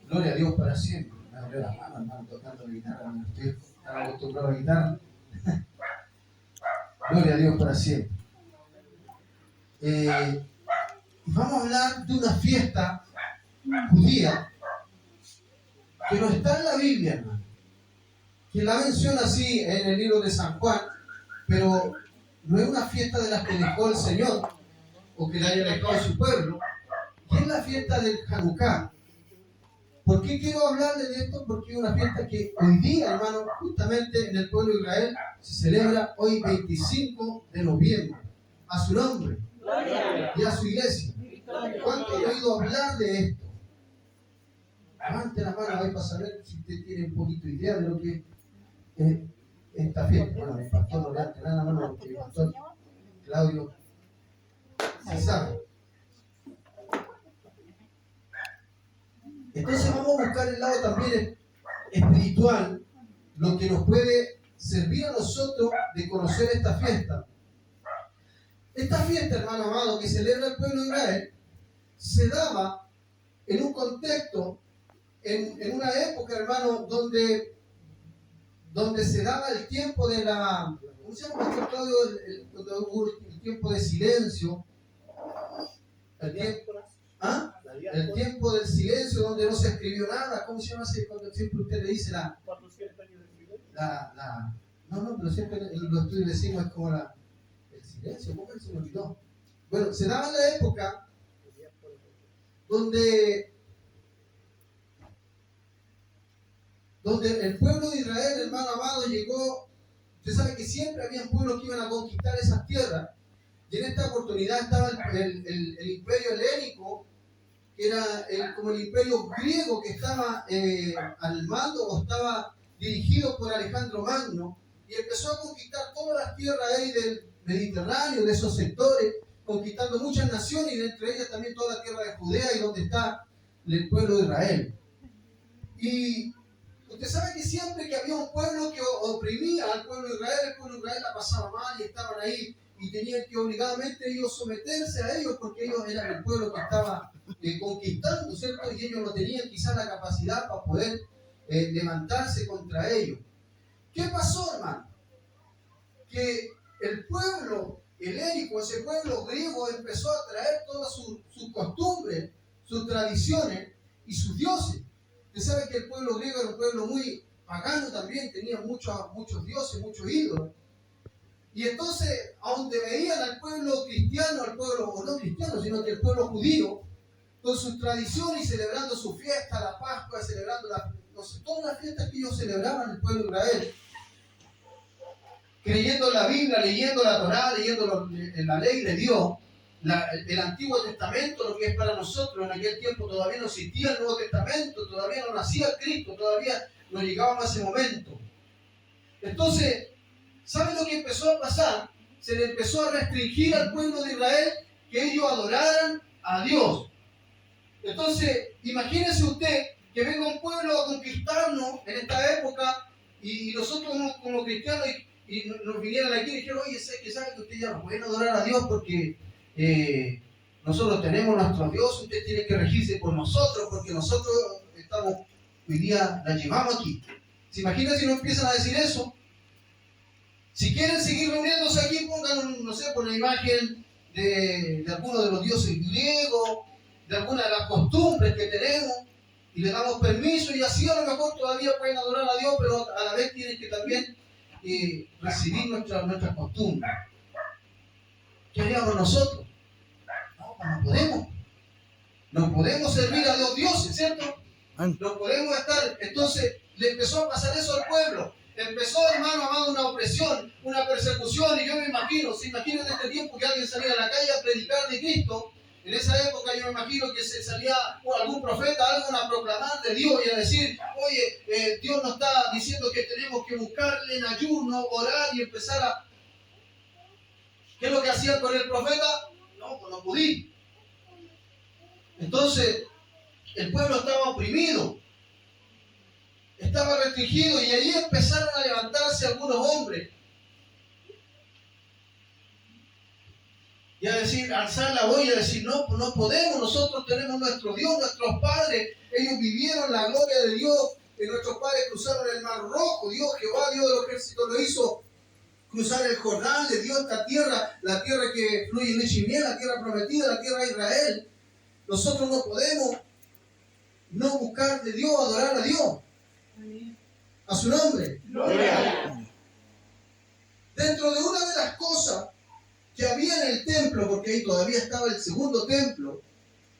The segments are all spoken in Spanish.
Gloria a Dios para siempre. Me abrió la mano, hermano, tocando la guitarra. Estoy tan acostumbrado a la guitarra. Gloria a Dios para siempre. Vamos a hablar de una fiesta judía que no está en la Biblia, hermano. Que la menciona así en el libro de San Juan, pero no es una fiesta de las que dejó el Señor o que le haya dejado a su pueblo. Y es la fiesta del Hanukkah. ¿Por qué quiero hablarle de esto? Porque es una fiesta que hoy día, hermano, justamente en el pueblo de Israel se celebra hoy 25 de noviembre, a su nombre y a su iglesia. ¿Cuánto he oído hablar de esto? Levante la mano ahí para saber si usted tiene un poquito de idea de lo que es esta fiesta. Bueno, el pastor no levante la mano porque el pastor Claudio sí sabe. Entonces vamos a buscar el lado también espiritual, lo que nos puede servir a nosotros de conocer esta fiesta. Esta fiesta, hermano amado, que celebra el pueblo de Israel, se daba en un contexto, en una época, hermano, donde se daba el tiempo de la, ¿cómo se llama, Pastor Claudio? El tiempo de silencio, el tiempo del silencio donde no se escribió nada. ¿Cómo se llama ese cuando siempre usted le dice la 400 años de silencio? No, pero siempre los estudios decimos es como el silencio. ¿Cómo se me olvidó? Bueno, se daba en la época donde el pueblo de Israel, hermano amado, llegó. Usted sabe que siempre había pueblos que iban a conquistar esas tierras. Y en esta oportunidad estaba el imperio helénico, que era como el imperio griego que estaba al mando o estaba dirigido por Alejandro Magno, y empezó a conquistar todas las tierras ahí del Mediterráneo, de esos sectores, conquistando muchas naciones, y entre ellas también toda la tierra de Judea y donde está el pueblo de Israel. Y usted sabe que siempre que había un pueblo que oprimía al pueblo de Israel, el pueblo de Israel la pasaba mal y estaban ahí y tenían que obligadamente ellos someterse a ellos porque ellos eran el pueblo que estaba conquistando, ¿cierto? Y ellos no tenían quizás la capacidad para poder levantarse contra ellos. ¿Qué pasó, hermano? Que el pueblo helénico, ese pueblo griego, empezó a traer todas sus costumbres, sus tradiciones y sus dioses. Usted sabe que el pueblo griego era un pueblo muy pagano también, tenía muchos dioses, muchos ídolos. Y entonces, a donde veían al pueblo cristiano, al pueblo, o no cristiano, sino que el pueblo judío, con sus tradiciones y celebrando su fiesta, la Pascua, celebrando todas las fiestas que ellos celebraban el pueblo de Israel, creyendo en la Biblia, leyendo la Torá, leyendo la ley de Dios, el Antiguo Testamento, lo que es para nosotros. En aquel tiempo todavía no existía el Nuevo Testamento, todavía no nacía Cristo, todavía no llegábamos a ese momento. Entonces, ¿sabe lo que empezó a pasar? Se le empezó a restringir al pueblo de Israel que ellos adoraran a Dios. Entonces, imagínese usted que venga un pueblo a conquistarnos en esta época y nosotros como cristianos y nos vinieran aquí y dijeron: oye, ¿sabe que usted ya no puede adorar a Dios porque nosotros tenemos nuestro Dios? Usted tiene que regirse por nosotros porque nosotros estamos, hoy día la llevamos aquí. ¿Se imagina si nos empiezan a decir eso? Si quieren seguir reuniéndose aquí, pongan, no sé, por la imagen de alguno de los dioses griegos, de alguna de las costumbres que tenemos, y le damos permiso, y así a lo mejor todavía pueden adorar a Dios, pero a la vez tienen que también recibir nuestras costumbres. ¿Qué haríamos nosotros? No podemos. No podemos servir a los dioses, ¿cierto? No podemos estar. Entonces le empezó a pasar eso al pueblo. Empezó, hermano amado, una opresión, una persecución, y yo me imagino, se imagina en este tiempo que alguien salía a la calle a predicar de Cristo. En esa época yo me imagino que se salía algún profeta, algo a proclamar de Dios y a decir: oye, Dios nos está diciendo que tenemos que buscarle en ayuno, orar y empezar a... ¿Qué es lo que hacían con el profeta? No, pues no pudí. Entonces, el pueblo estaba oprimido, estaba restringido, y ahí empezaron a levantarse algunos hombres y a decir, alzar la voz y a decir, no, no podemos, nosotros tenemos nuestro Dios, nuestros padres, ellos vivieron la gloria de Dios, y nuestros padres cruzaron el Mar Rojo, Dios, Jehová, Dios de los ejércitos, lo hizo cruzar el Jordán, le dio esta tierra, la tierra que fluye leche y miel, la tierra prometida, la tierra de Israel. Nosotros no podemos no buscar de Dios, adorar a Dios, a su nombre. Gloria. Dentro de una de las cosas que había en el templo, porque ahí todavía estaba el segundo templo,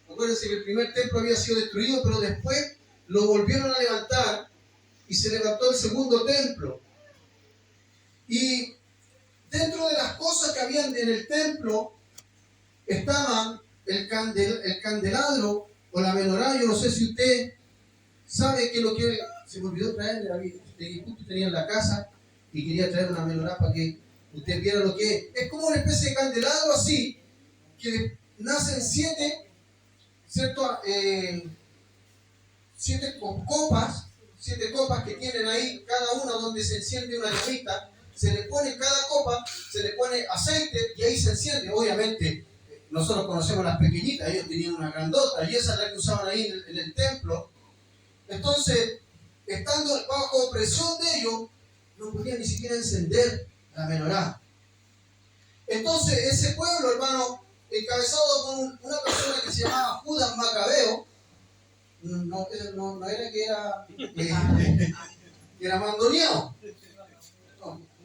acuérdense que el primer templo había sido destruido, pero después lo volvieron a levantar y se levantó el segundo templo. Y dentro de las cosas que habían en el templo estaban el candelabro o la menorá. Yo no sé si usted sabe que lo que se me olvidó traer, justo tenía en la casa y quería traer una menorá para que usted viera lo que es. Es como una especie de candelabro así, que nacen siete, ¿cierto? Siete copas que tienen ahí, cada una donde se enciende una llamita. Se le pone cada copa, se le pone aceite y ahí se enciende. Obviamente, nosotros conocemos las pequeñitas, ellos tenían una grandota y esa es la que usaban ahí en el templo. Entonces, estando bajo presión de ellos, no podían ni siquiera encender la menorá. Entonces, ese pueblo, hermano, encabezado con una persona que se llamaba Judas Macabeo, no era que era mandoneado.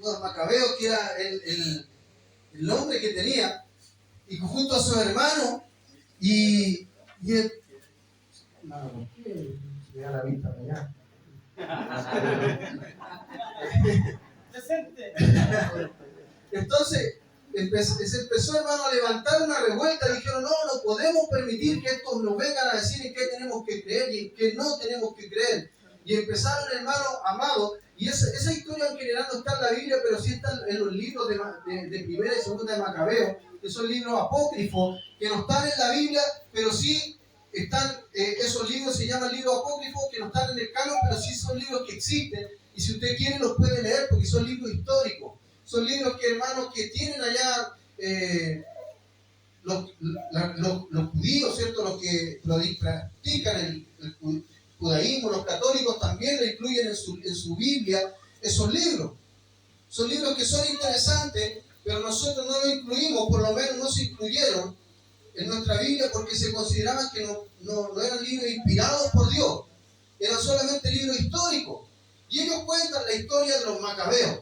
Judas Macabeo, que era el nombre que tenía, y junto a sus hermanos, y él, ¿por qué se me da la vista para allá? Entonces, se empezó, hermano, a levantar una revuelta. Dijeron, no podemos permitir que estos nos vengan a decir en qué tenemos que creer y en qué no tenemos que creer. Y empezaron, hermano, amados, y esa historia en general no está en la Biblia, pero sí está en los libros de Primera y Segunda de Macabeo, que son libros apócrifos, que no están en la Biblia, pero sí están, esos libros se llaman libros apócrifos, que no están en el canon, pero sí son libros que existen, y si usted quiere los puede leer, porque son libros históricos. Son libros que, hermanos, que tienen allá los judíos, ¿cierto? Los que practican el judaísmo, los católicos también lo incluyen en su Biblia, esos libros. Son libros que son interesantes, pero nosotros no los incluimos, por lo menos no se incluyeron en nuestra Biblia porque se consideraban que no eran libros inspirados por Dios, eran solamente libros históricos. Y ellos cuentan la historia de los macabeos.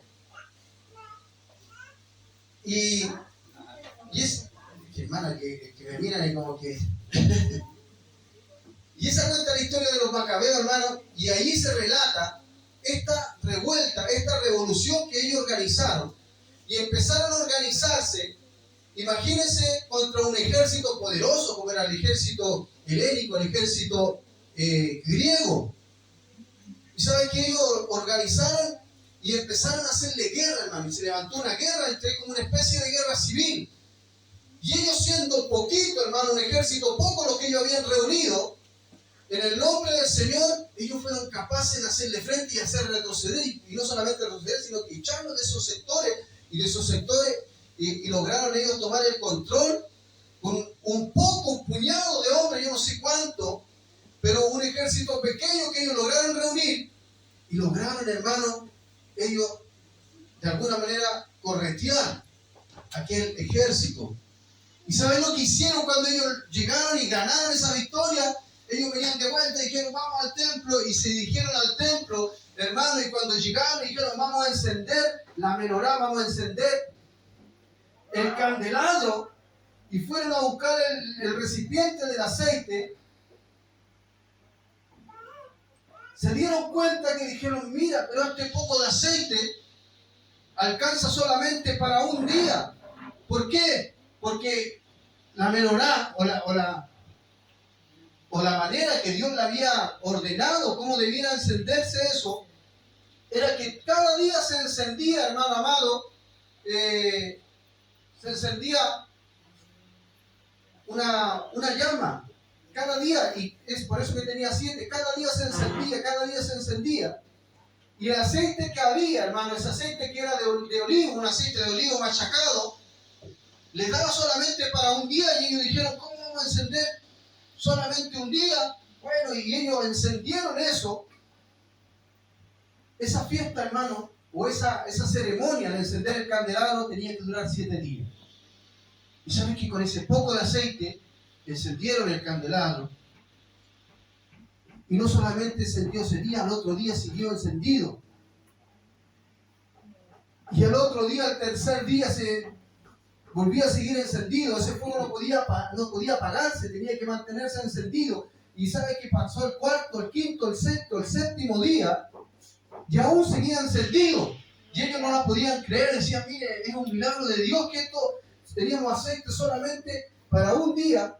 Y es, hermana, que me miran y como que... Y esa cuenta la historia de los macabeos, hermano, y ahí se relata esta revuelta, esta revolución que ellos organizaron. Y empezaron a organizarse, imagínense, contra un ejército poderoso, como era el ejército helénico, el ejército griego. Y saben que ellos organizaron y empezaron a hacerle guerra, hermano. Y se levantó una guerra, como una especie de guerra civil. Y ellos, siendo poquito, hermano, un ejército poco lo que ellos habían reunido, en el nombre del Señor, ellos fueron capaces de hacerle frente y hacer retroceder, y no solamente retroceder, sino que echarlos de esos sectores, y lograron ellos tomar el control con un puñado de hombres, yo no sé cuánto, pero un ejército pequeño que ellos lograron reunir, y lograron, hermano, ellos de alguna manera corretear aquel ejército. ¿Y saben lo que hicieron cuando ellos llegaron y ganaron esa victoria? Ellos venían de vuelta y dijeron, vamos al templo, y se dirigieron al templo, hermano, y cuando llegaron dijeron, vamos a encender la menorá, vamos a encender el candelabro, y fueron a buscar el recipiente del aceite. Se dieron cuenta que dijeron, mira, pero este poco de aceite alcanza solamente para un día. ¿Por qué? Porque la menorá o la manera que Dios le había ordenado, cómo debiera encenderse eso, era que cada día se encendía, hermano amado, se encendía una llama, cada día, y es por eso que tenía 7, cada día se encendía. Y el aceite que había, hermano, ese aceite que era de olivo, un aceite de olivo machacado, les daba solamente para un día y ellos dijeron, ¿cómo vamos a encender solamente un día? Bueno, y ellos encendieron eso. Esa fiesta, hermano, o esa ceremonia de encender el candelabro tenía que durar 7 días. Y saben que con ese poco de aceite encendieron el candelabro. Y no solamente encendió ese día, al otro día siguió encendido. Y al otro día, al tercer día, se volvía a seguir encendido. Ese fuego no podía apagarse, tenía que mantenerse encendido. Y sabe que pasó el cuarto, el quinto, el sexto, el séptimo día, y aún seguía encendido. Y ellos no la podían creer, decían, mire, es un milagro de Dios que esto, teníamos aceite solamente para un día,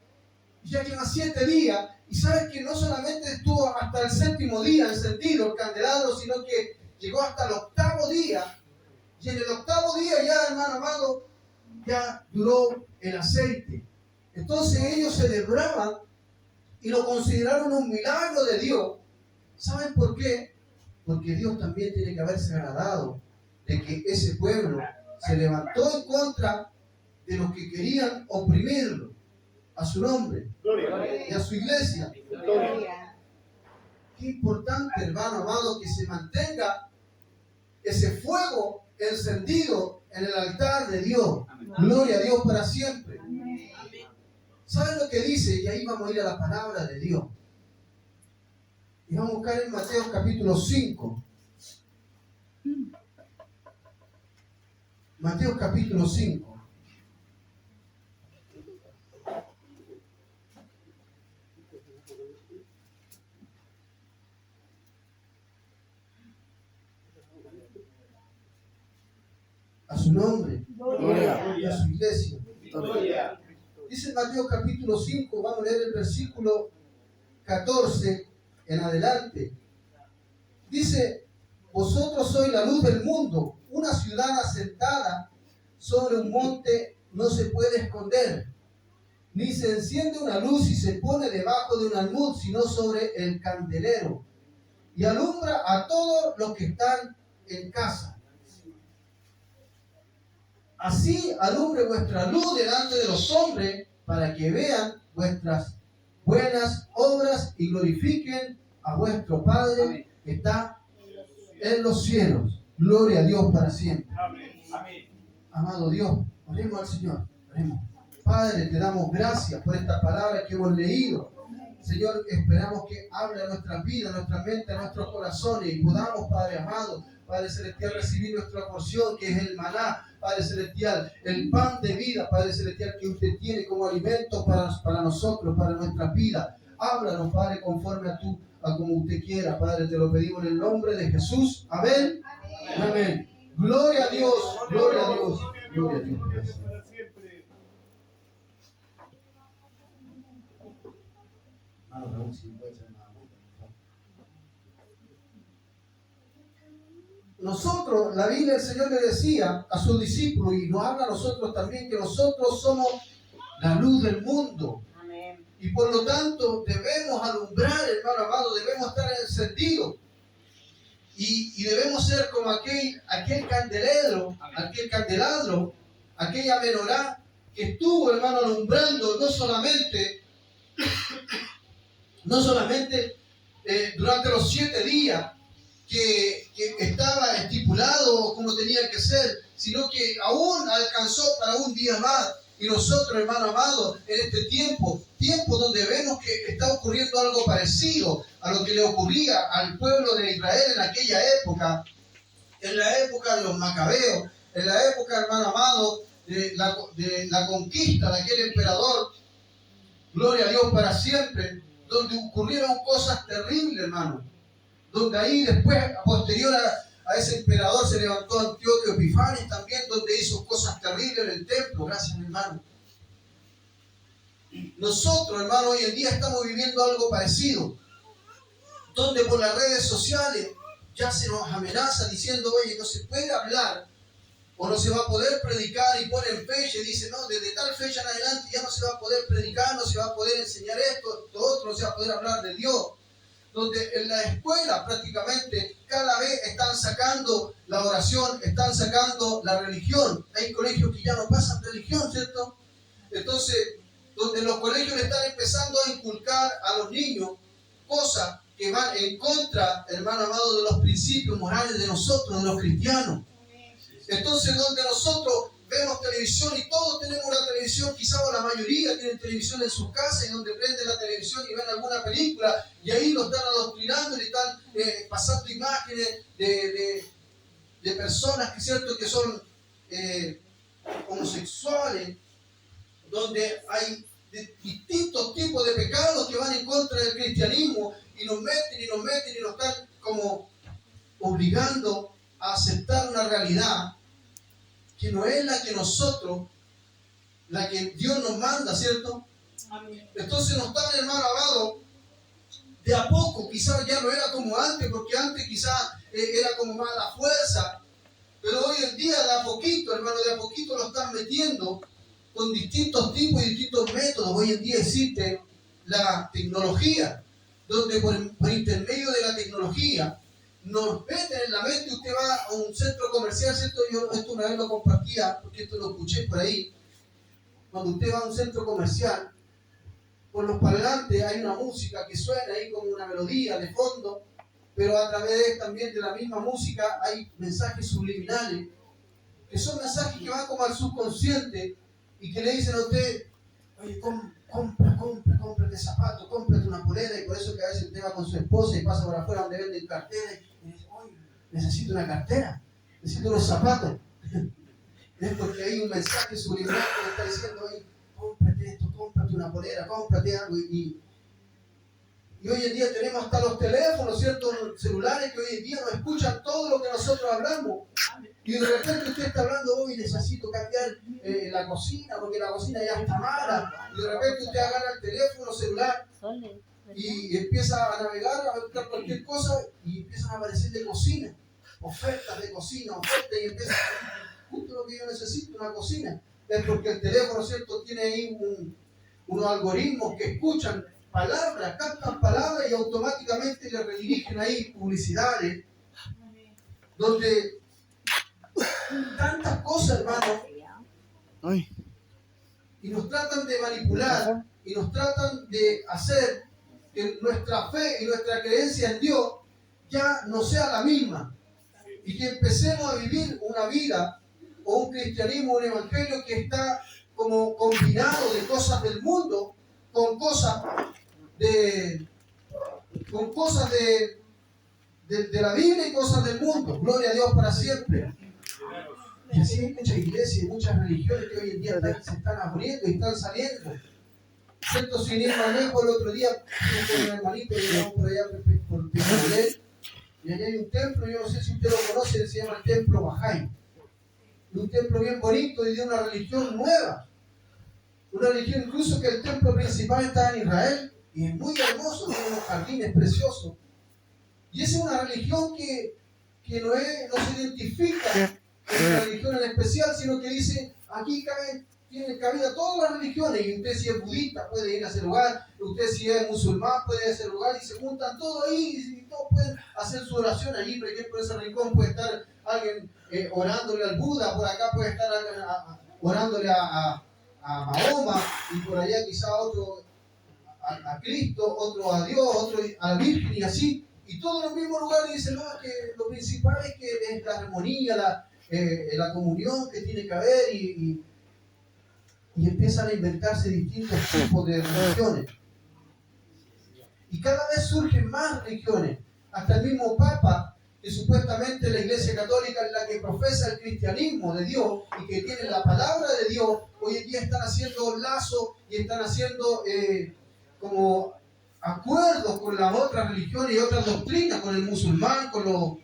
y ya lleva 7 días. Y sabes que no solamente estuvo hasta el séptimo día encendido el candelabro, sino que llegó hasta el 8º día. Y en el 8º día ya, hermano amado, ya duró el aceite. Entonces ellos celebraban y lo consideraron un milagro de Dios. ¿Saben por qué? Porque Dios también tiene que haberse agradado de que ese pueblo se levantó en contra de los que querían oprimirlo a su nombre y a su iglesia. Qué importante, hermano amado, que se mantenga ese fuego encendido en el altar de Dios. Gloria a Dios para siempre. ¿Saben lo que dice? Y ahí vamos a ir a la palabra de Dios. Y vamos a buscar en Mateo capítulo 5. Mateo capítulo 5. A su nombre. Gloria. Y a su iglesia. Gloria. Dice Mateo capítulo 5, vamos a leer el versículo 14 en adelante. Dice, vosotros sois la luz del mundo. Una ciudad asentada sobre un monte no se puede esconder, ni se enciende una luz y se pone debajo de un almud, sino sobre el candelero, y alumbra a todos los que están en casa. Así alumbre vuestra luz delante de los hombres, para que vean vuestras buenas obras y glorifiquen a vuestro Padre que está en los cielos. Gloria a Dios para siempre. Amén. Amado Dios, oremos al Señor. Oremos. Padre, te damos gracias por esta palabra que hemos leído. Señor, esperamos que hable a nuestras vidas, a nuestra mente, a nuestros corazones, y podamos, Padre amado, Padre Celestial, recibir nuestra porción, que es el maná, Padre Celestial, el pan de vida, Padre Celestial, que usted tiene como alimento para nosotros, para nuestras vidas. Háblanos, Padre, conforme a como usted quiera, Padre, te lo pedimos en el nombre de Jesús. Amén. Amén. Amén. Gloria a Dios, gloria a Dios, gloria a Dios. Nosotros, la Biblia, el Señor le decía a sus discípulos, y nos habla a nosotros también, que nosotros somos la luz del mundo. Amén. Y por lo tanto debemos alumbrar, hermano amado, debemos estar encendidos. Y debemos ser como aquel candelero, aquella menorá que estuvo, hermano, alumbrando no solamente durante los 7 días que estaba estipulado como tenía que ser, sino que aún alcanzó para un día más. Y nosotros, hermano amado, en este tiempo donde vemos que está ocurriendo algo parecido a lo que le ocurría al pueblo de Israel en aquella época, en la época de los macabeos, en la época, hermano amado, de la conquista de aquel emperador, gloria a Dios para siempre, donde ocurrieron cosas terribles, hermano. Donde ahí después, posterior a ese emperador, se levantó Antíoco Epifanes también, donde hizo cosas terribles en el templo. Gracias, hermano. Nosotros, hermano, hoy en día estamos viviendo algo parecido, donde por las redes sociales ya se nos amenaza diciendo, oye, no se puede hablar o no se va a poder predicar, y ponen fecha y dicen, no, desde tal fecha en adelante ya no se va a poder predicar, no se va a poder enseñar esto, otro, no se va a poder hablar de Dios. donde en la escuela prácticamente cada vez están sacando la oración, están sacando la religión. Hay colegios que ya no pasan religión, ¿cierto? Entonces, donde los colegios le están empezando a inculcar a los niños cosas que van en contra, hermano amado, de los principios morales de nosotros, de los cristianos. Entonces, donde nosotros vemos televisión y todos tenemos una televisión, quizás la mayoría tienen televisión en sus casas, y donde prenden la televisión y ven alguna película, y ahí lo están adoctrinando y le están pasando imágenes de personas que, ¿cierto?, que son homosexuales, donde hay distintos tipos de pecados que van en contra del cristianismo, y nos meten y nos están como obligando a aceptar una realidad que no es la que nosotros, la que Dios nos manda, ¿cierto? Amén. Entonces nos están, hermano amado, de a poco, quizás ya no era como antes, porque antes quizás era como más la fuerza, pero hoy en día de a poquito, hermano, de a poquito lo están metiendo con distintos tipos y distintos métodos. Hoy en día existe la tecnología, donde por intermedio de la tecnología nos meten en la mente. Usted va a un centro comercial, ¿cierto? Yo esto una vez lo compartía, porque esto lo escuché por ahí. Cuando usted va a un centro comercial, por los parlantes hay una música que suena ahí como una melodía de fondo, pero a través también de la misma música hay mensajes subliminales, que son mensajes que van como al subconsciente y que le dicen a usted: oye, cómprate zapatos, cómprate una polera. Y por eso que a veces usted va con su esposa y pasa por afuera donde venden carteras y dice: oye, necesito una cartera, necesito unos zapatos. Es porque hay un mensaje subliminal que le está diciendo: oye, cómprate esto, cómprate una polera, cómprate algo. Y hoy en día tenemos hasta los teléfonos, ¿cierto?, celulares, que hoy en día nos escuchan todo lo que nosotros hablamos. Y de repente usted está hablando: hoy necesito cambiar la cocina, porque la cocina ya está mala. Y de repente usted agarra el teléfono celular y empieza a navegar, a buscar cualquier cosa, y empiezan a aparecer de cocina, ofertas de cocina, y empieza justo lo que yo necesito, una cocina. Es porque el teléfono, ¿cierto?, tiene ahí unos algoritmos que escuchan palabras, captan palabras y automáticamente le redirigen ahí publicidades, donde tantas cosas, hermano, y nos tratan de manipular y nos tratan de hacer que nuestra fe y nuestra creencia en Dios ya no sea la misma, y que empecemos a vivir una vida o un cristianismo, un evangelio que está como combinado de cosas del mundo con cosas de la Biblia y cosas del mundo. Gloria a Dios para siempre. Y así hay muchas iglesias y muchas religiones que hoy en día se están abriendo y están saliendo. ¿Cierto? Sin ir más lejos, el otro día con un hermanito que llegamos por allá por Picolé, y allá hay un templo, yo no sé si usted lo conoce, se llama el Templo Bahá'í. Un templo bien bonito y de una religión nueva. Una religión incluso que el templo principal está en Israel, y es muy hermoso, tiene unos jardines preciosos. Y esa es una religión que no se identifica con una religión en especial, sino que dice: aquí tienen cabida todas las religiones, y usted, si es budista, puede ir a ese lugar, usted, si es musulmán, puede ir a ese lugar, y se juntan todos ahí, y todos pueden hacer su oración allí. Por ejemplo, en ese rincón puede estar alguien orándole al Buda, por acá puede estar alguien orándole a Mahoma, y por allá quizá otro a Cristo, otro a Dios, otro a la Virgen, y así. Y todos en los mismos lugares dicen: no, que lo principal es que es la armonía, la comunión que tiene que haber, y empiezan a inventarse distintos tipos de religiones. Y cada vez surgen más religiones. Hasta el mismo Papa, que supuestamente la Iglesia Católica es la que profesa el cristianismo de Dios y que tiene la palabra de Dios, hoy en día están haciendo lazos y están haciendo como acuerdos con las otras religiones y otras doctrinas, con el musulmán, con los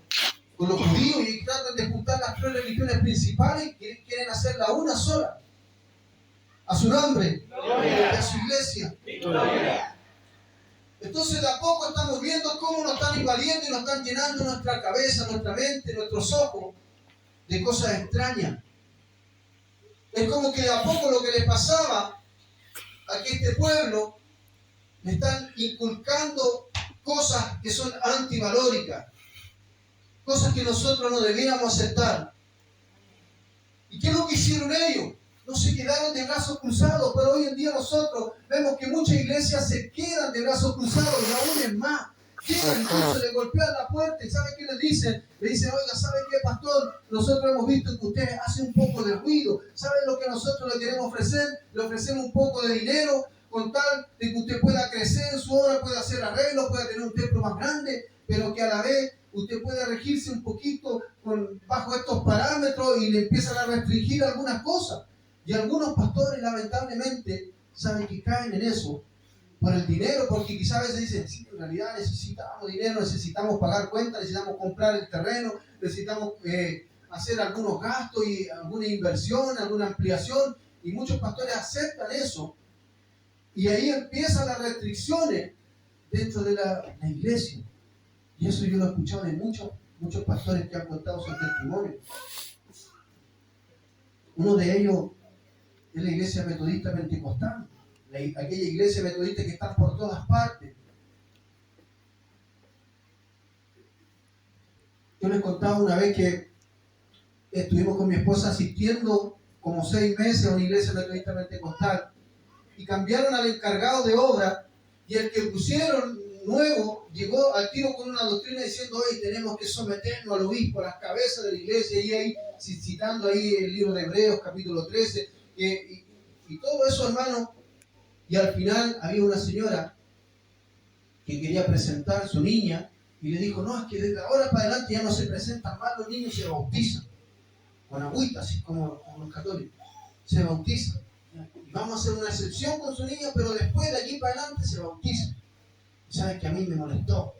judíos, y tratan de juntar las tres religiones principales y quieren hacerla una sola. A su nombre, a su iglesia. Entonces de a poco estamos viendo cómo nos están invadiendo y nos están llenando nuestra cabeza, nuestra mente, nuestros ojos de cosas extrañas. Es como que de a poco lo que le pasaba a este pueblo, le están inculcando cosas que son antivalóricas, cosas que nosotros no debiéramos aceptar. ¿Y qué es lo que hicieron ellos? No se quedaron de brazos cruzados, pero hoy en día nosotros vemos que muchas iglesias se quedan de brazos cruzados y aún es más. Llegan, incluso le golpean la puerta y ¿sabe qué les dicen? Le dicen, oiga, ¿sabe qué, pastor? Nosotros hemos visto que usted hace un poco de ruido. ¿Sabe lo que nosotros le queremos ofrecer? Le ofrecemos un poco de dinero con tal de que usted pueda crecer en su obra, pueda hacer arreglos, pueda tener un templo más grande, pero que a la vez usted pueda regirse un poquito bajo estos parámetros y le empiezan a restringir algunas cosas. Y algunos pastores, lamentablemente, saben que caen en eso por el dinero, porque quizás a veces dicen, sí, en realidad necesitamos dinero, necesitamos pagar cuentas, necesitamos comprar el terreno, necesitamos hacer algunos gastos y alguna inversión, alguna ampliación, y muchos pastores aceptan eso, y ahí empiezan las restricciones dentro de la iglesia. Y eso yo lo he escuchado de muchos pastores que han contado su testimonio. Uno de ellos es la iglesia metodista pentecostal, aquella iglesia metodista que está por todas partes. Yo les contaba una vez que estuvimos con mi esposa asistiendo como 6 meses a una iglesia metodista pentecostal y cambiaron al encargado de obra, y el que pusieron nuevo llegó al tiro con una doctrina diciendo, hoy tenemos que someternos al obispo, a las cabezas de la iglesia, y ahí citando ahí el libro de Hebreos capítulo 13 y todo eso, hermano. Y al final había una señora que quería presentar a su niña y le dijo, no, es que desde ahora para adelante ya no se presentan más los niños, se bautizan con agüita, así como los católicos, se bautizan. Y vamos a hacer una excepción con su niña, pero después de allí para adelante se bautizan. Y sabes que a mí me molestó.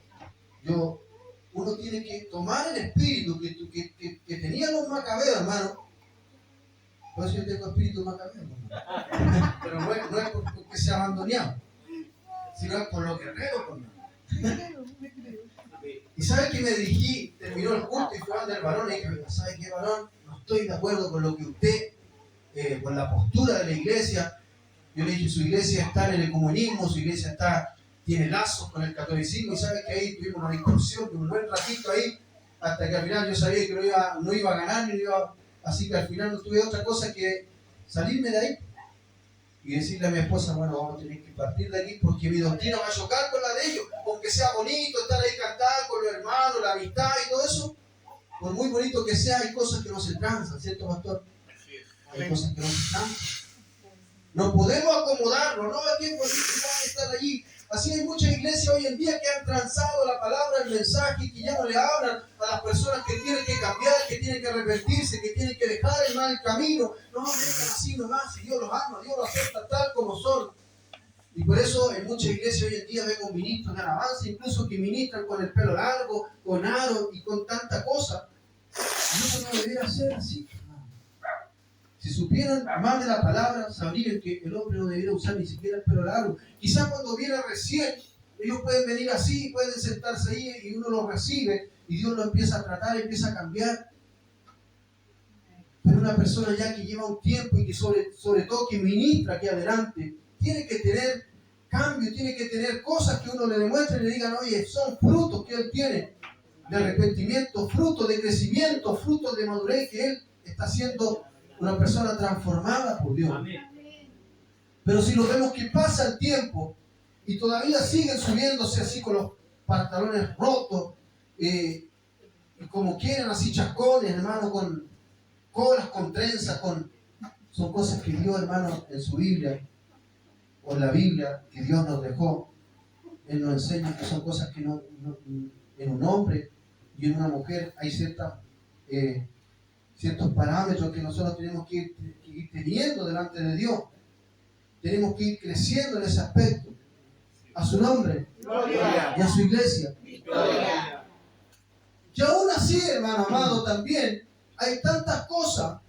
Uno tiene que tomar el espíritu que tenían los macabeos, hermano. Por eso yo tengo espíritu macabeo, hermano. Pero no es porque sea abandonado, sino es por lo guerrero, hermano. Y sabes que me dirigí, terminó el culto y fue del varón y dije, ¿sabe qué, varón? No estoy de acuerdo con lo que usted, con la postura de la iglesia. Yo le dije, su iglesia está en el comunismo, su iglesia tiene lazos con el catolicismo, y sabes que ahí tuvimos una discusión de un buen ratito ahí, hasta que al final yo sabía que no iba a ganar, así que al final no tuve otra cosa que salirme de ahí y decirle a mi esposa, bueno, vamos a tener que partir de aquí porque mi doctrina va a chocar con la de ellos, aunque sea bonito estar ahí cantando con los hermanos, la amistad y todo eso, por muy bonito que sea, hay cosas que no se transan, ¿cierto, pastor? Hay cosas que no se transan. No podemos acomodarnos, no hay tiempo de estar allí. Así hay muchas iglesias hoy en día que han transado la palabra, el mensaje, y que ya no le hablan a las personas que tienen que cambiar, que tienen que arrepentirse, que tienen que dejar el mal camino. No, vengan así nomás, y Dios los ama, Dios los acepta tal como son. Y por eso en muchas iglesias hoy en día vemos ministros de alabanza, incluso que ministran con el pelo largo, con aro y con tanta cosa. Y eso no debería ser así. Si supieran más de la palabra, sabrían que el hombre no debería usar ni siquiera el pelo largo. Quizás cuando viene recién, ellos pueden venir así, pueden sentarse ahí y uno los recibe y Dios lo empieza a tratar, empieza a cambiar. Pero una persona ya que lleva un tiempo y que sobre todo que ministra aquí adelante, tiene que tener cambio, tiene que tener cosas que uno le demuestre y le digan, oye, son frutos que él tiene de arrepentimiento, frutos de crecimiento, frutos de madurez, que él está haciendo una persona transformada por Dios. Pero si lo vemos que pasa el tiempo y todavía siguen subiéndose así con los pantalones rotos y como quieren, así chascones, hermano, con colas, con trenzas, son cosas que Dios, hermano, en su Biblia o en la Biblia que Dios nos dejó, Él nos enseña que son cosas que no en un hombre y en una mujer hay ciertos parámetros que nosotros tenemos que ir teniendo delante de Dios. Tenemos que ir creciendo en ese aspecto. A su nombre. Gloria. Y a su iglesia. Gloria. Y aún así, hermano amado, también hay tantas cosas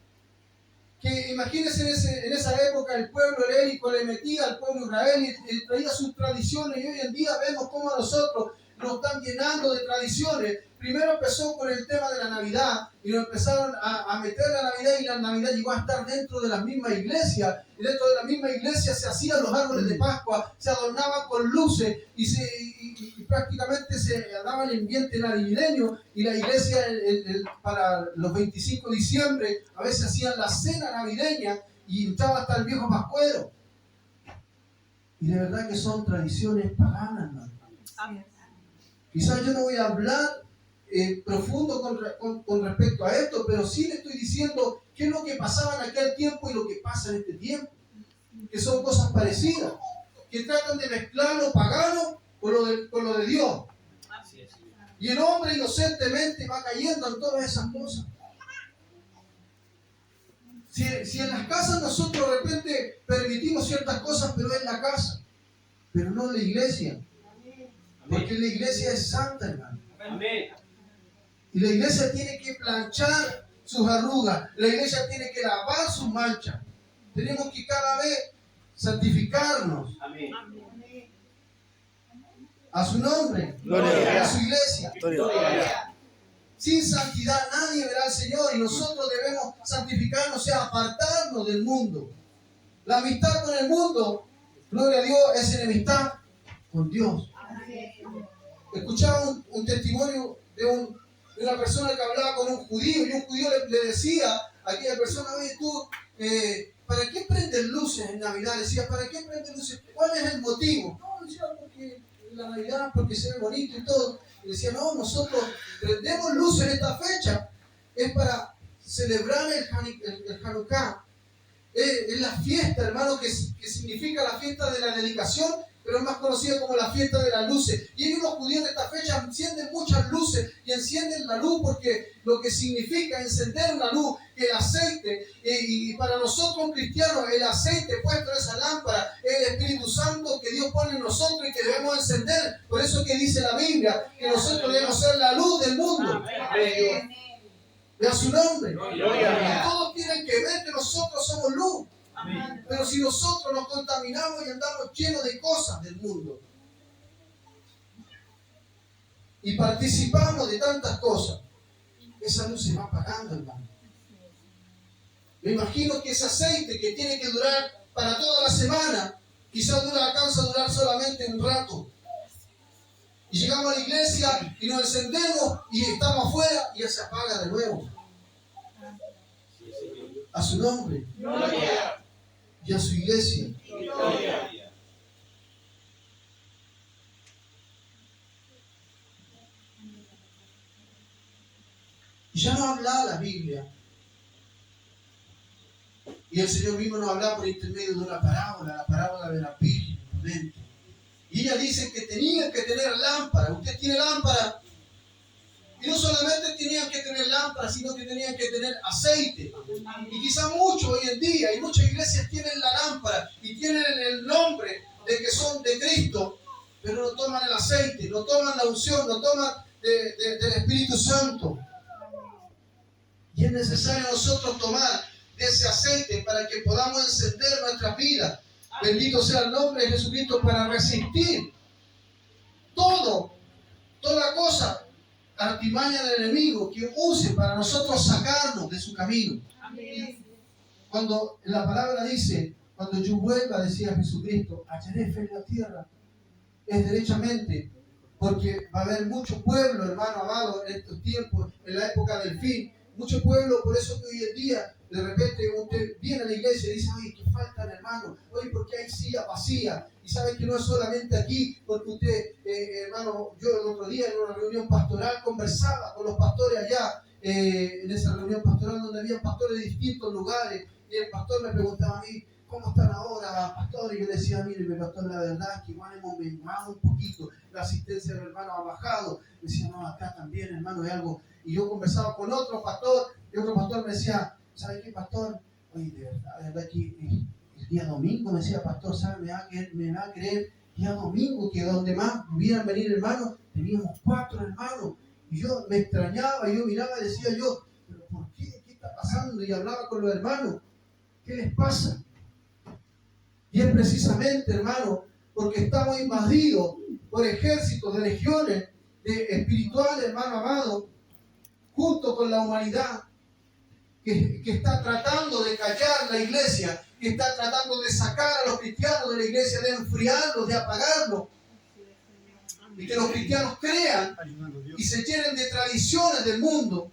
que imagínense en esa época el pueblo helénico le metía al pueblo israelí y traía sus tradiciones, y hoy en día vemos cómo a nosotros nos están llenando de tradiciones. Primero empezó con el tema de la Navidad y nos empezaron a meter la Navidad, y la Navidad llegó a estar dentro de la misma iglesia, y dentro de la misma iglesia se hacían los árboles de Pascua, se adornaban con luces y prácticamente se daba el ambiente navideño y la iglesia para los 25 de diciembre a veces hacían la cena navideña y estaba hasta el viejo pascuero. Y de verdad que son tradiciones paganas, hermano. Quizás yo no voy a hablar profundo con respecto a esto, pero sí le estoy diciendo qué es lo que pasaba en aquel tiempo y lo que pasa en este tiempo, que son cosas parecidas, que tratan de mezclar lo pagano con lo de Dios. Y el hombre inocentemente va cayendo en todas esas cosas. Si en las casas nosotros de repente permitimos ciertas cosas, pero en la casa, pero no en la iglesia. Porque la iglesia es santa, hermano. Amén. Y la iglesia tiene que planchar sus arrugas. La iglesia tiene que lavar sus manchas. Tenemos que cada vez santificarnos. Amén. A su nombre. Gloria. A su iglesia. Gloria. Sin santidad nadie verá al Señor y nosotros debemos santificarnos, o sea, apartarnos del mundo. La amistad con el mundo, gloria a Dios, es enemistad con Dios. Escuchaba un testimonio de una persona que hablaba con un judío y un judío le decía a aquella persona: oye, tú, ¿para qué prendes luces en Navidad? Le decía: ¿para qué prendes luces? ¿Cuál es el motivo? No, decía: porque la Navidad, porque se ve bonito y todo. Y decía: no, nosotros prendemos luces en esta fecha, es para celebrar el Hanukkah. Es la fiesta, hermano, que significa la fiesta de la dedicación, pero es más conocida como la fiesta de las luces. Y ellos, los judíos, de esta fecha encienden muchas luces y encienden la luz porque lo que significa encender una luz, el aceite, y para nosotros cristianos el aceite puesto en esa lámpara es el Espíritu Santo que Dios pone en nosotros y que debemos encender. Por eso que dice la Biblia que nosotros debemos ser la luz del mundo. Amén. De a su nombre. Gloria. Todos tienen que ver que nosotros somos luz. Amén. Pero si nosotros nos contaminamos y andamos llenos de cosas del mundo y participamos de tantas cosas, esa luz se va apagando, hermano. Me imagino que ese aceite que tiene que durar para toda la semana, quizás alcanza a durar solamente un rato. Y llegamos a la iglesia y nos encendemos y estamos afuera y ya se apaga de nuevo. A su nombre. Gloria. Y a su iglesia. Gloria. Y ya nos hablaba la Biblia. Y el Señor mismo nos hablaba por intermedio de una parábola, la parábola de la Virgen prudente. Y ella dice que tenían que tener lámpara. Usted tiene lámpara. Y no solamente tenían que tener lámpara, sino que tenían que tener aceite. Y quizá muchos hoy en día, y muchas iglesias tienen la lámpara y tienen el nombre de que son de Cristo, pero no toman el aceite, no toman la unción, no toman del Espíritu Santo. Y es necesario nosotros tomar de ese aceite para que podamos encender nuestras vidas. Bendito sea el nombre de Jesucristo, para resistir toda cosa, artimaña del enemigo que use para nosotros sacarnos de su camino. Amén. Cuando la palabra dice: cuando yo vuelva, decía Jesucristo, hallaré fe en la tierra, es derechamente porque va a haber mucho pueblo, hermano amado, en estos tiempos, en la época del fin, mucho pueblo. Por eso que hoy en día de repente usted viene a la iglesia y dice: oye, ¿qué faltan, hermano? Oye, ¿por qué hay silla vacía? Y sabe que no es solamente aquí, porque usted, hermano, yo el otro día en una reunión pastoral conversaba con los pastores allá, en esa reunión pastoral donde había pastores de distintos lugares, y el pastor me preguntaba a mí: ¿cómo están ahora, pastor? Y yo le decía: mire, pastor, la verdad es que igual hemos menguado un poquito, la asistencia del hermano ha bajado. Me decía: no, acá también, hermano, hay algo. Y yo conversaba con otro pastor, y otro pastor me decía: ¿sabe qué, pastor? Oye, de verdad que el día domingo, me decía: pastor, ¿sabe? Me va a creer día domingo que donde más pudieran venir hermanos, teníamos 4 hermanos. Y yo me extrañaba, yo miraba y decía yo: ¿pero por qué? ¿Qué está pasando? Y hablaba con los hermanos: ¿qué les pasa? Y es precisamente, hermano, porque estamos invadidos por ejércitos de legiones espirituales, hermano amado, junto con la humanidad que está tratando de callar la iglesia, que está tratando de sacar a los cristianos de la iglesia, de enfriarlos, de apagarlos. y que los cristianos crean y se llenen de tradiciones del mundo,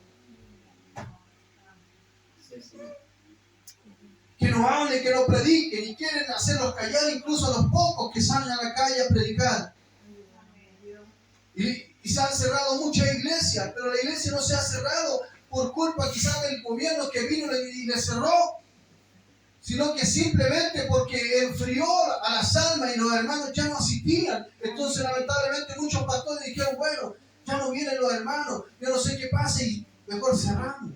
que no hablen, que no prediquen y quieren hacerlos callar incluso a los pocos que salen a la calle a predicar. Y se han cerrado muchas iglesias, pero la iglesia no se ha cerrado por culpa quizás del gobierno que vino y le cerró, sino que simplemente porque enfrió a las almas y los hermanos ya no asistían. Entonces lamentablemente muchos pastores dijeron, bueno, ya no vienen los hermanos, yo no sé qué pasa y mejor cerramos.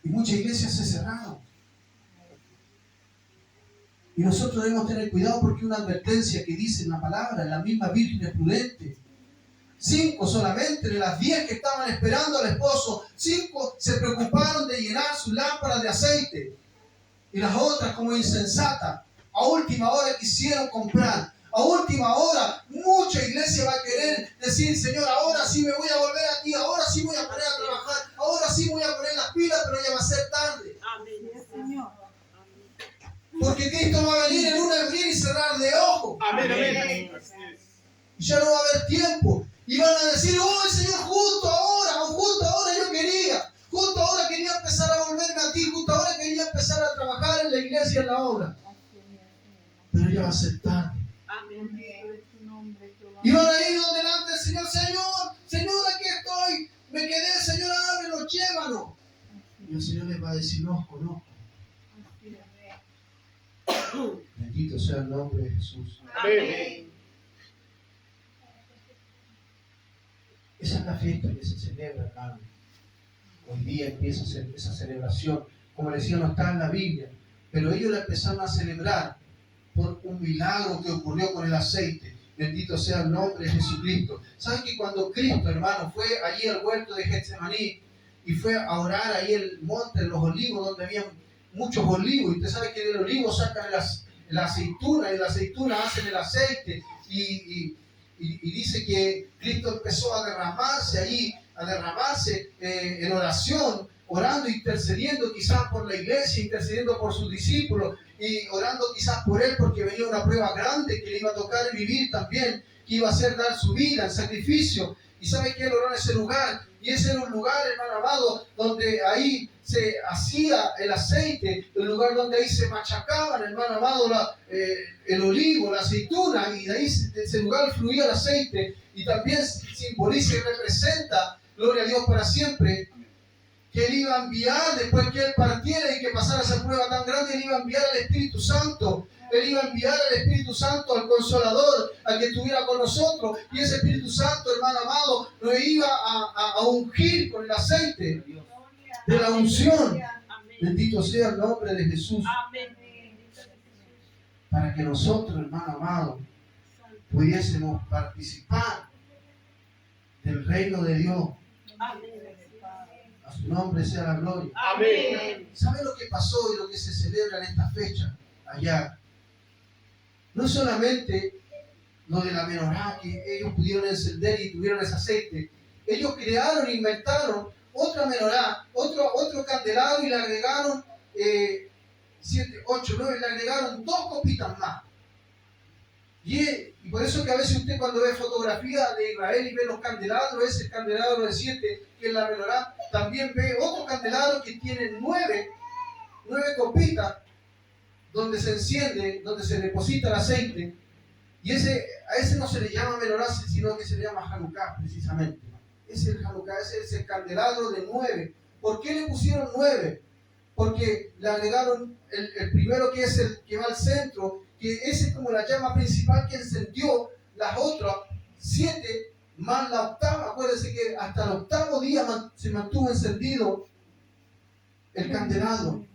Y muchas iglesias se cerraron. Y nosotros debemos tener cuidado porque una advertencia que dice en la palabra, en la misma Virgen prudente, 5 solamente de las 10 que estaban esperando al esposo, 5 se preocuparon de llenar sus lámparas de aceite. Y las otras, como insensatas, a última hora quisieron comprar. A última hora, mucha iglesia va a querer decir, Señor, ahora sí me voy a volver a ti, ahora sí voy a poner a trabajar, ahora sí voy a poner las pilas, pero ya va a ser tarde. Amén. Porque Cristo va a venir en un abrir y cerrar de ojos. Amén. Y ya no va a haber tiempo. Y van a decir, oh Señor, justo ahora yo quería. Justo ahora quería empezar a volverme a ti. Justo ahora quería empezar a trabajar en la iglesia y en la obra. Pero ya va a ser tarde. Y van a ir delante del Señor. Señor, aquí estoy. Me quedé, Señor, ábrenos, llévanos. Y el Señor les va a decir, no os conozco. Bendito sea el nombre de Jesús. Amén. Esa es la fiesta que se celebra, hermano. Hoy día empieza esa celebración. Como decía, no está en la Biblia. Pero ellos la empezaron a celebrar por un milagro que ocurrió con el aceite. Bendito sea el nombre de Jesucristo. ¿Saben que cuando Cristo, hermano, fue allí al huerto de Getsemaní y fue a orar ahí en el monte de los olivos, donde había muchos olivos, y usted sabe que del olivo sacan la aceituna, y de la aceituna hacen el aceite, y dice que Cristo empezó a derramarse en oración, orando, intercediendo quizás por la iglesia, intercediendo por sus discípulos, y orando quizás por él, porque venía una prueba grande que le iba a tocar vivir también, que iba a hacer dar su vida en sacrificio. Y sabe que él oró en ese lugar, y ese era un lugar, hermano amado, donde ahí se hacía el aceite, el lugar donde ahí se machacaban, hermano amado, el olivo, la aceituna, y de ahí de ese lugar fluía el aceite, y también simboliza y representa, gloria a Dios para siempre, que él iba a enviar, después que él partiera y que pasara esa prueba tan grande, él iba a enviar al Espíritu Santo. Él iba a enviar al Espíritu Santo, al Consolador, a que estuviera con nosotros. Y ese Espíritu Santo, hermano amado, lo iba a ungir con el aceite de la unción. Bendito sea el nombre de Jesús. Para que nosotros, hermano amado, pudiésemos participar del reino de Dios. A su nombre sea la gloria. Amén. ¿Sabe lo que pasó y lo que se celebra en esta fecha allá? No solamente lo de la menorá que ellos pudieron encender y tuvieron ese aceite. Ellos crearon e inventaron otra menorá, otro candelabro, y le agregaron 7, 8, 9, le agregaron 2 copitas más. Y por eso que a veces usted cuando ve fotografías de Israel y ve los candelabros, ese candelabro de 7 que es la menorá, también ve otro candelabro que tiene 9 copitas donde se enciende, donde se deposita el aceite. Y a ese no se le llama menorá, sino que se le llama Hanukkah precisamente. Es el Hanukkah, ese es el candelabro de 9. ¿Por qué le pusieron 9? Porque le agregaron el primero, que es el que va al centro, que ese es como la llama principal que encendió. Las otras 7 más la octava. Acuérdense que hasta el 8º día se mantuvo encendido el candelabro.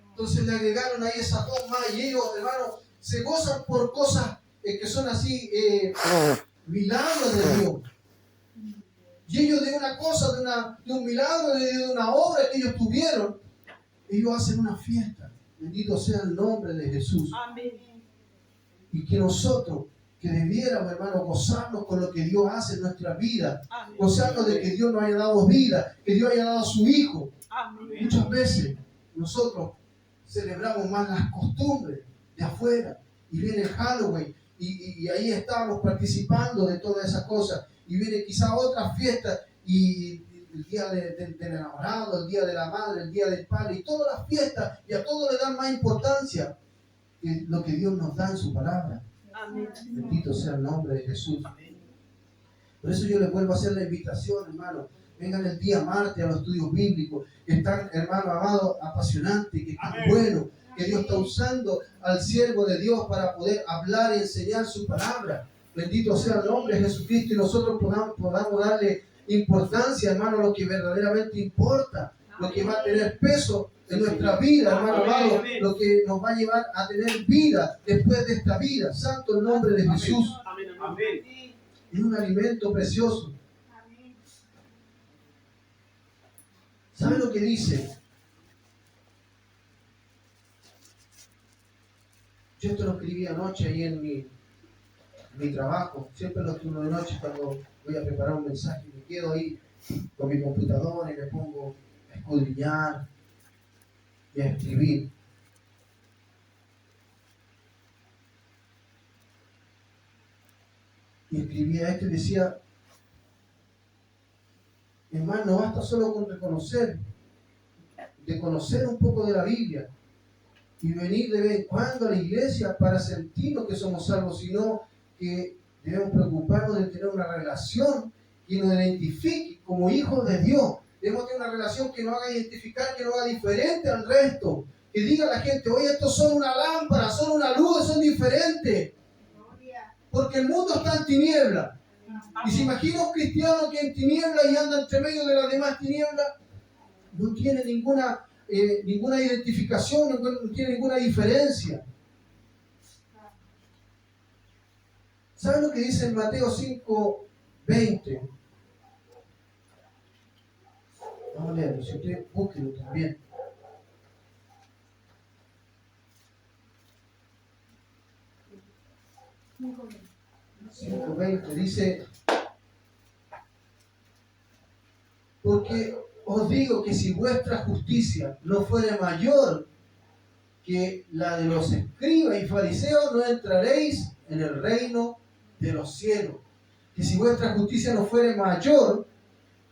Entonces le agregaron ahí esas 2 más, y ellos, hermano, se gozan por cosas que son así, milagros de Dios. Y ellos de una cosa, de un milagro, de una obra que ellos tuvieron, ellos hacen una fiesta. Bendito sea el nombre de Jesús. Amén. Y que nosotros, que debiéramos, hermano, gozarnos con lo que Dios hace en nuestra vida, gozarnos de que Dios nos haya dado vida, que Dios haya dado a su Hijo. Amén. Muchas veces nosotros celebramos más las costumbres de afuera, y viene el Halloween y ahí estábamos participando de todas esas cosas. Y viene quizá otra fiesta y el día del enamorado, el día de la madre, el día del padre, y todas las fiestas, y a todo le dan más importancia que lo que Dios nos da en su palabra. Amén. Bendito sea el nombre de Jesús. Por eso yo les vuelvo a hacer la invitación, hermano. Vengan el día martes a los estudios bíblicos, que están, hermano amado, apasionantes, que están buenos, que Dios está usando al siervo de Dios para poder hablar y enseñar su palabra. Bendito sea el nombre de Jesucristo, y nosotros podamos darle importancia, hermano, a lo que verdaderamente importa, lo que va a tener peso en nuestra vida, hermano amado, lo que nos va a llevar a tener vida después de esta vida. Santo el nombre de Jesús. Es un alimento precioso. ¿Sabe lo que dice? Yo esto lo escribí anoche ahí en mi trabajo. Siempre lo escribo de noche cuando voy a preparar un mensaje. Me quedo ahí con mi computadora y me pongo a escudriñar y a escribir. Y escribía esto y decía, hermano, no basta solo con reconocer, de conocer un poco de la Biblia y venir de vez en cuando a la iglesia para sentirnos que somos salvos, sino que debemos preocuparnos de tener una relación que nos identifique como hijos de Dios. Debemos tener una relación que nos haga identificar, que nos haga diferente al resto, que diga a la gente, oye, estos son una lámpara, son una luz, son diferentes, porque el mundo está en tinieblas. Y se imagina un cristiano que en tinieblas y anda entre medio de las demás tinieblas, no tiene ninguna identificación, no tiene ninguna diferencia. ¿Saben lo que dice en Mateo 5:20? Vamos a leerlo, si ustedes búsquenlo también. Dice, porque os digo que si vuestra justicia no fuere mayor que la de los escribas y fariseos, no entraréis en el reino de los cielos. Que si vuestra justicia no fuere mayor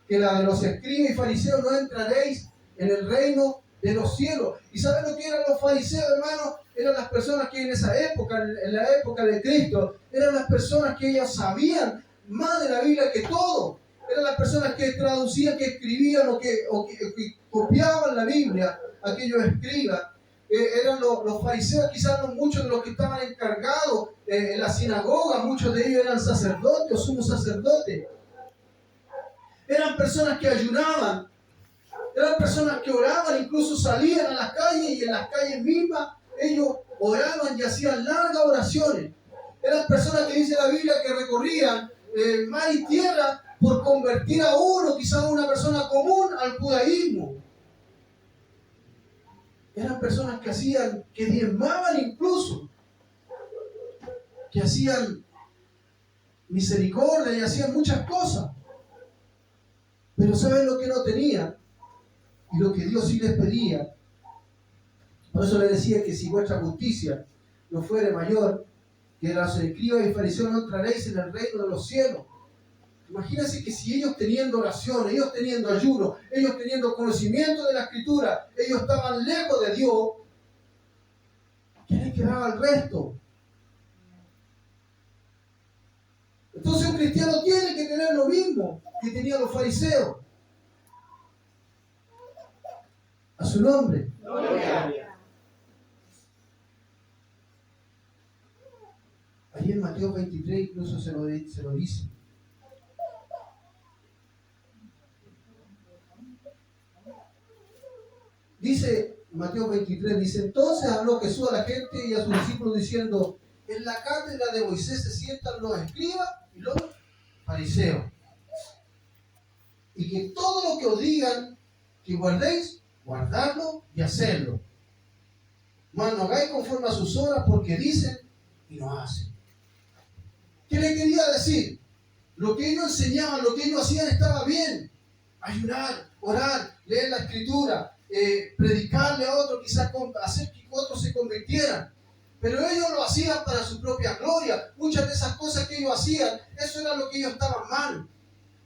que la de los escribas y fariseos, no entraréis en el reino de los cielos. ¿Y saben lo que eran los fariseos, hermanos? Eran las personas que en esa época, en la época de Cristo, eran las personas que ellas sabían más de la Biblia que todo. Eran las personas que traducían, que escribían o que copiaban la Biblia, aquellos escribas. Eran los fariseos, quizás no muchos de los que estaban encargados en la sinagoga, muchos de ellos eran sacerdotes o sumos sacerdotes. Eran personas que ayunaban, eran personas que oraban, incluso salían a las calles y en las calles mismas ellos oraban y hacían largas oraciones. Eran personas que dice la Biblia que recorrían mar y tierra por convertir a uno, quizás una persona común, al judaísmo. Eran personas que diezmaban incluso, que hacían misericordia y hacían muchas cosas. Pero ¿saben lo que no tenían? Y lo que Dios sí les pedía. Por eso les decía que si vuestra justicia no fuere mayor que los escribas y fariseos, no entraréis en el reino de los cielos. Imagínense que si ellos teniendo oración, ellos teniendo ayuno, ellos teniendo conocimiento de la Escritura, ellos estaban lejos de Dios, ¿qué les quedaba al resto? Entonces un cristiano tiene que tener lo mismo que tenían los fariseos. A su nombre. Gloria. Ahí en Mateo 23 incluso se lo dice. Dice Mateo 23, dice, entonces habló Jesús a la gente y a sus discípulos diciendo, en la cátedra de Moisés se sientan los escribas y los fariseos. Y que todo lo que os digan que guardéis, guardadlo y hacerlo. Mas no hagáis conforme a sus obras, porque dicen y no hacen. ¿Qué le quería decir? Lo que ellos enseñaban, lo que ellos hacían estaba bien. Ayunar, orar, leer la Escritura, predicarle a otros, quizás hacer que otros se convirtieran. Pero ellos lo hacían para su propia gloria. Muchas de esas cosas que ellos hacían, eso era lo que ellos estaban mal.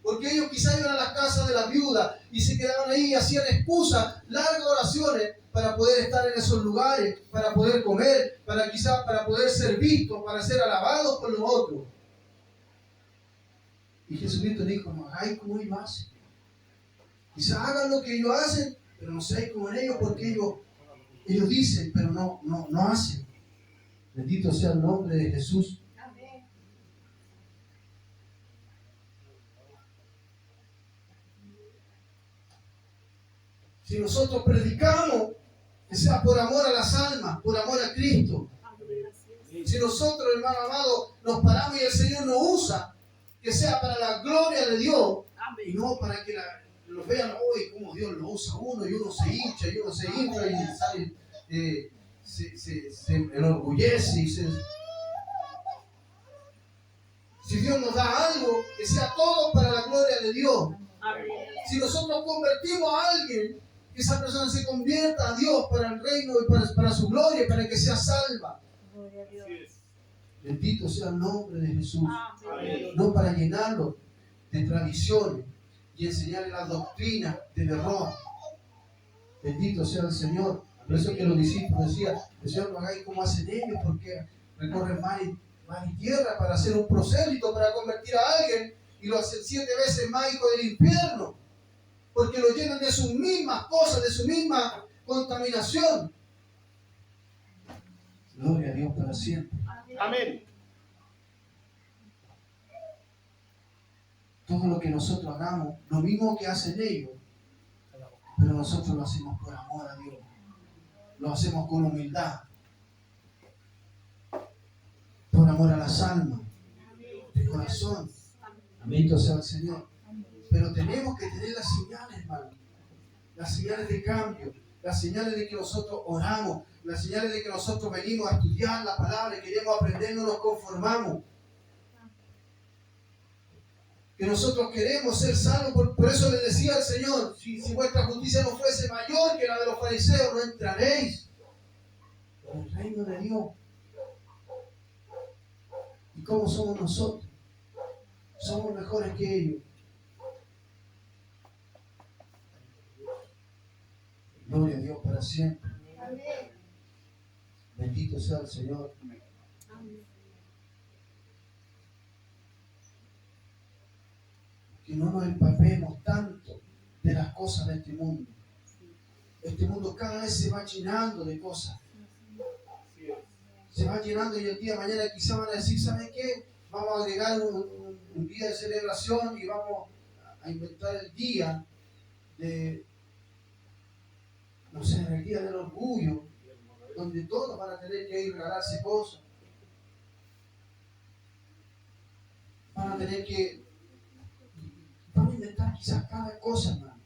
Porque ellos quizás iban a las casas de la viuda y se quedaban ahí y hacían excusas, largas oraciones para poder estar en esos lugares, para poder comer, para poder ser vistos, para ser alabados por los otros. Y Jesucristo dijo, no hagáis como ellos hacen. Quizás hagan lo que ellos hacen, pero no seáis como ellos, porque ellos dicen, pero no hacen. Bendito sea el nombre de Jesús. Amén. Si nosotros predicamos, que sea por amor a las almas, por amor a Cristo. Si nosotros, hermano amado, nos paramos y el Señor nos usa, que sea para la gloria de Dios y no para que los vean hoy como Dios lo usa uno y uno se hincha y uno se infla y sale, se enorgullece y si Dios nos da algo, que sea todo para la gloria de Dios. Amén. Si nosotros convertimos a alguien, que esa persona se convierta a Dios para el reino y para su gloria, para que sea salva. Gloria a Dios. Bendito sea el nombre de Jesús. Amén. No para llenarlo de tradiciones y enseñarle las doctrinas del error. Bendito sea el Señor. Por eso que los discípulos decían, el Señor, no hagáis como hacen ellos, porque recorren mar y tierra para hacer un prosélito, para convertir a alguien, y lo hacen 7 veces más hijo del infierno, porque lo llenan de sus mismas cosas, de su misma contaminación. Gloria a Dios para siempre. Amén. Todo lo que nosotros hagamos, lo mismo que hacen ellos, pero nosotros lo hacemos por amor a Dios. Lo hacemos con humildad, por amor a las almas, de corazón. Bendito sea el Señor. Pero tenemos que tener las señales, hermano. Las señales de cambio, las señales de que nosotros oramos, las señales de que nosotros venimos a estudiar la palabra y queremos aprender, no nos conformamos. Que nosotros queremos ser salvos, por eso le decía al Señor, si vuestra justicia no fuese mayor que la de los fariseos, no entraréis en el reino de Dios. ¿Y cómo somos nosotros? Somos mejores que ellos. Gloria a Dios para siempre. Amén. Bendito sea el Señor. Que no nos empapemos tanto de las cosas de este mundo. Este mundo cada vez se va llenando de cosas. Se va llenando y el día de mañana quizá van a decir, ¿saben qué? Vamos a agregar un día de celebración y vamos a inventar el día de, no sé, el día del orgullo, donde todos van a tener que ir a regalarse cosas. Van a tener que inventar quizás cada cosa, hermano.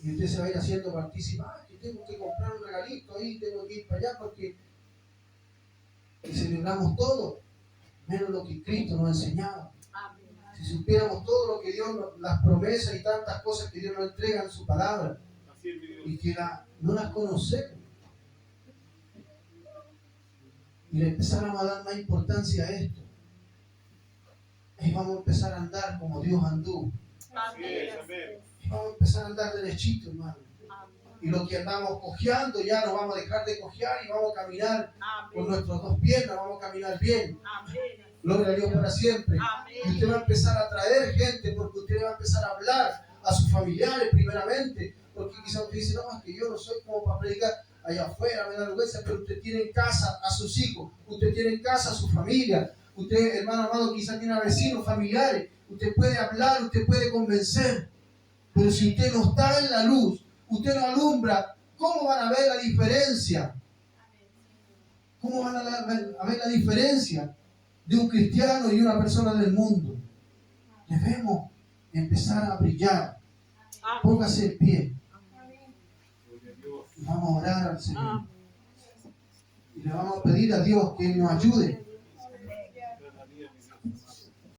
Y usted se va a ir haciendo participar, que tengo que comprar un regalito ahí, tengo que ir para allá porque celebramos todo, menos lo que Cristo nos ha enseñado. Si supiéramos todo lo que Dios, las promesas y tantas cosas que Dios nos entrega en su palabra, y que no las conocemos, y le empezáramos a dar más importancia a esto, y vamos a empezar a andar como Dios anduvo. Y vamos a empezar a andar derechito, hermano. Y lo que andamos cojeando ya no vamos a dejar de cojear y vamos a caminar con nuestras 2 piernas, vamos a caminar bien. Gloria a Dios para siempre. Y usted va a empezar a traer gente porque usted va a empezar a hablar a sus familiares primeramente. Porque quizás usted dice, no, es que yo no soy como para predicar allá afuera, me da vergüenza, pero usted tiene en casa a sus hijos, usted tiene en casa a su familia. Usted, hermano amado, quizás tiene a vecinos, familiares. Usted puede hablar, usted puede convencer. Pero si usted no está en la luz, usted no alumbra, ¿cómo van a ver la diferencia? ¿Cómo van a ver la diferencia de un cristiano y una persona del mundo? Debemos empezar a brillar. Póngase en pie. Y vamos a orar al Señor. Y le vamos a pedir a Dios que nos ayude